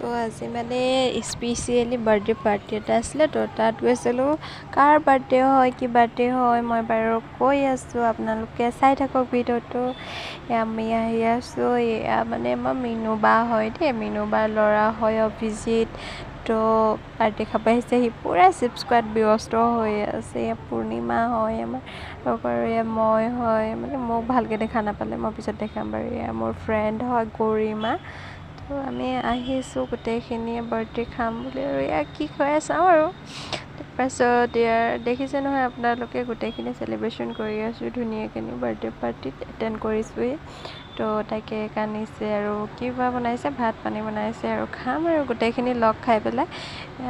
তো আজি মানে স্পেচিয়েলি বাৰ্থডে পাৰ্টি এটা আছিলে তো তাত গৈছিলোঁ। কাৰ বাৰ্থডে হয় কি বাৰ্থডে হয় মই বাৰু কৈ আছোঁ, আপোনালোকে চাই থাকক ভিডিঅ'টো। আমি আহি আছোঁ, এয়া মানে আমাৰ মিনু বা হয় দেই, মিনু বাৰ ল'ৰা হয় অভিজিত। তো বাৰ্থডে খাব আহিছে, সি পূৰা চিপছ খোৱাত ব্যস্ত হৈ আছে। এয়া পূৰ্ণিমা হয় আমাৰ লগৰ, এয়া মই হয়, মানে মোক ভালকৈ দেখা নাপালে, মই পিছত দেখাম বাৰু। এয়া মোৰ ফ্ৰেণ্ড হয় গৰিমা। তো আমি আহিছোঁ গোটেইখিনিয়ে বাৰ্থডে খাম বুলি, আৰু এয়া কি খুৱাই চাওঁ আৰু। তাৰপাছত ইয়াৰ দেখিছে নহয় আপোনালোকে, গোটেইখিনি চেলিব্ৰেশ্যন কৰি আছোঁ ধুনীয়াকৈ। বাৰ্থডে পাৰ্টিত এটেণ্ড কৰিছোঁহি। তো তাই কেক আনিছে আৰু কিবা বনাইছে, ভাত পানী বনাইছে আৰু খাম আৰু গোটেইখিনি লগ খাই পেলাই।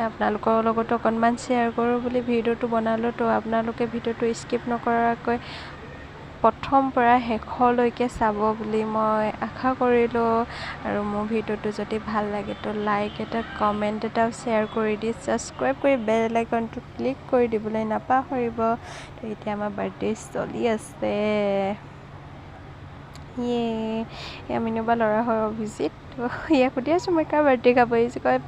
আপোনালোকৰ লগতো অকণমান শ্বেয়াৰ কৰোঁ বুলি ভিডিঅ'টো বনালোঁ। তো আপোনালোকে ভিডিঅ'টো স্কিপ নকৰাকৈ প্ৰথম পৰা শেষলৈকে চাব বুলি মই আশা কৰিলোঁ। আৰু মোৰ ভিডিঅ'টো যদি ভাল লাগে তো লাইক এটা, কমেণ্ট এটা, শ্বেয়াৰ কৰি দি ছাবস্ক্ৰাইব কৰি বেল আইকনটো ক্লিক কৰি দিবলৈ নাপাহৰিব। তো এতিয়া আমাৰ বাৰ্থডে চলি আছে। এয়া মিনু বা ল'ৰা হয় অভিজিত। তো ইয়াক সুধি আছোঁ মই কাৰ বাৰ্থডে খাব আহিছোঁ, কয়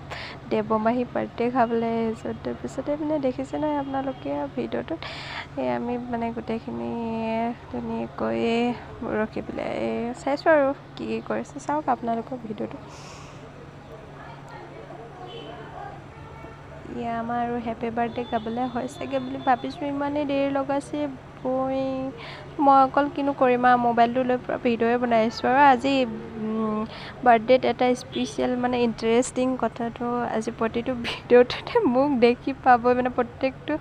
দেৱমাহী বাৰ্থডে খাবলৈ আহিছোঁ। তাৰপিছতে মানে দেখিছে নহয় আপোনালোকে ভিডিঅ'টোত, আমি মানে গোটেইখিনি ধুনীয়াকৈ ৰখি পেলাই চাইছোঁ আৰু কি কৰিছে। চাওক আপোনালোকৰ ভিডিঅ'টো। এয়া আমাৰ আৰু হেপী বাৰ্থডে গাবলৈ হৈছেগৈ বুলি ভাবিছোঁ, ইমানেই দেৰি লগাইছে মই অকল কিনো কৰিম আৰু মোবাইলটো লৈ পূৰা ভিডিঅ'য়ে বনাইছোঁ। আৰু আজি বাৰ্থডেত এটা স্পেচিয়েল মানে ইণ্টাৰেষ্টিং কথাটো, আজি প্ৰতিটো ভিডিঅ'টোতে মোক দেখি পাবই, মানে প্ৰত্যেকটো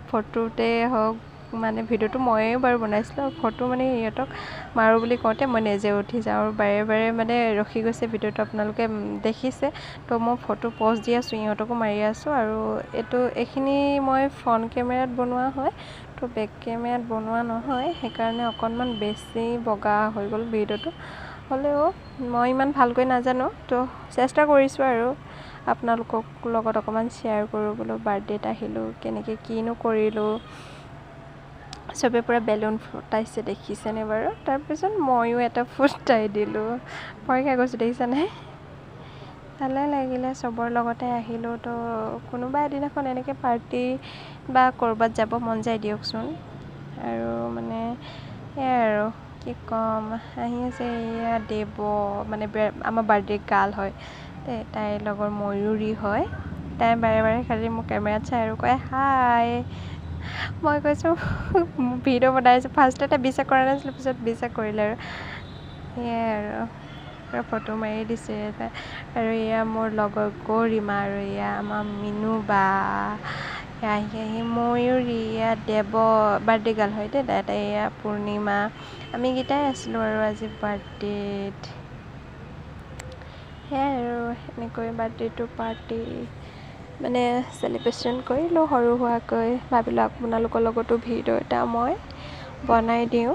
ফটোতে হওক, মানে ভিডিঅ'টো ময়ে বাৰু বনাইছিলোঁ, আৰু ফটো মানে সিহঁতক মাৰোঁ বুলি কওঁতে মই নিজে উঠি যাওঁ আৰু বাৰে বাৰে মানে ৰখি গৈছে ভিডিঅ'টো, আপোনালোকে দেখিছে। তো মই ফটো প'ষ্ট দি আছোঁ, ইহঁতকো মাৰি আছোঁ। আৰু এইখিনি মই ফ্ৰণ্ট কেমেৰাত বনোৱা হয়, তো বেক কেমেৰাত বনোৱা নহয়, সেইকাৰণে অকণমান বেছি বগা হৈ গ'ল ভিডিঅ'টো। হ'লেও মই ইমান ভালকৈ নাজানো, তো চেষ্টা কৰিছোঁ আৰু আপোনালোকক লগত অকণমান শ্বেয়াৰ কৰোঁ বোলো। বাৰ্থডেত আহিলোঁ, কেনেকৈ কিনো কৰিলোঁ, চবে পূৰা বেলুন ফুটাইছে দেখিছেনে বাৰু। তাৰপিছত ময়ো এটা ফুটাই দিলোঁ, ভয় খাই গৈছোঁ দেখিছেনে। ভালে লাগিলে, চবৰ লগতে আহিলোঁ। তো কোনোবা এদিনাখন এনেকৈ পাৰ্টি বা ক'ৰবাত যাব মন যায় দিয়কচোন। আৰু মানে এয়াই আৰু কি ক'ম, আহি আছে এয়া দেৱ, মানে আমাৰ বাৰ্থডে গাৰ্ল হয়, তাইৰ লগৰ ময়ূৰী হয়। তাই বাৰে বাৰে খালি মোক কেমেৰাত চাই আৰু কয় হাই। মই কৈছোঁ ভিডিঅ' বনাইছোঁ, ফাৰ্ষ্টতে বিশ্বাস কৰা নাছিলোঁ, পিছত বিশ্বাস কৰিলে আৰু। সেয়াই আৰু পূৰা ফটো মাৰি দিছে এটা। আৰু এয়া মোৰ লগৰ গৰিমা, আৰু এয়া আমাৰ মিনু বা, আহি ময়ূৰী, এয়া দেৱ বাৰ্থডে গাৰ্ল হয় দেই, তাই এয়া পূৰ্ণিমা। আমিকেইটাই আছিলোঁ আৰু আজি বাৰ্থডেত। সেয়াই আৰু এনেকৈ বাৰ্থডেটো পাৰ্টি মানে চেলিব্ৰেশ্যন কৰিলোঁ সৰু সুৰাকৈ। ভাবিলোঁ আপোনালোকৰ লগতো ভিডিঅ' এটা মই বনাই দিওঁ।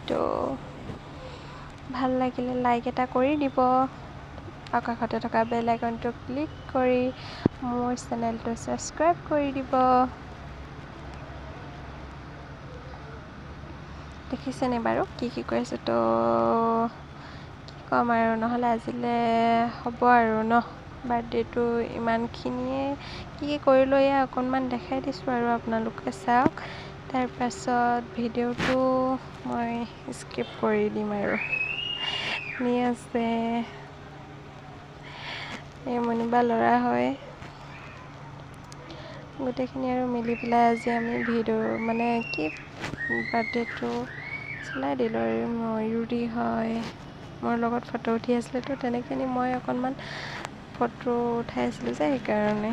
তো ভাল লাগিলে লাইক এটা কৰি দিব, আৰু কাষতে থকা বেল আইকনটো ক্লিক কৰি মোৰ চেনেলটো ছাবস্ক্ৰাইব কৰি দিব। দেখিছেনে বাৰু কি কৰি আছোঁ। তো কি ক'ম আৰু, নহ'লে আজিলৈ হ'ব আৰু ন, বাৰ্থডেটো ইমানখিনিয়ে। কি কৰিলোঁ এয়া অকণমান দেখাই দিছোঁ আৰু আপোনালোকে চাওক। তাৰপাছত ভিডিঅ'টো মই স্কিপ কৰি দিম আৰু। শুনি আছে এই মনুবা ল'ৰা হয়। গোটেইখিনি আৰু মিলি পেলাই আজি আমি ভিডিঅ' মানে কি বাৰ্থডেটো চলাই দিলোঁ। আৰু ময়ূৰী হয়, মোৰ লগত ফটো উঠি আছিলে, তো তেনেকৈ মই অকণমান ফটো উঠাই আছিলোঁ যে সেইকাৰণে।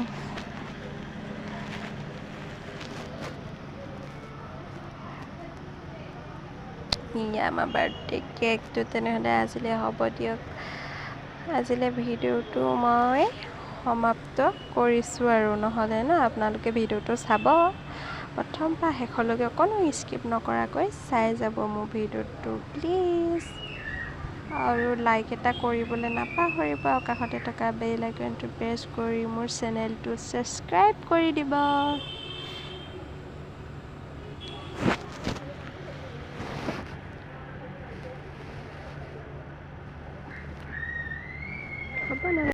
এয়া আমাৰ বাৰ্থডে কেকটো তেনেহ'লে আজিলৈ হ'ব দিয়ক। আজিলৈ ভিডিঅ'টো মই সমাপ্ত কৰিছোঁ আৰু, নহ'লে ন আপোনালোকে ভিডিঅ'টো চাব প্ৰথম পৰা শেষলৈকে, অকণো স্কিপ নকৰাকৈ চাই যাব মোৰ ভিডিঅ'টো প্লিজ। আৰু লাইক এটা কৰিবলৈ নাপাহৰিব, আৰু কাষতে থকা বেল আইকনটো প্ৰেছ কৰি মোৰ চেনেলটো ছাবস্ক্ৰাইব কৰি দিব। হ'ব নালাগে।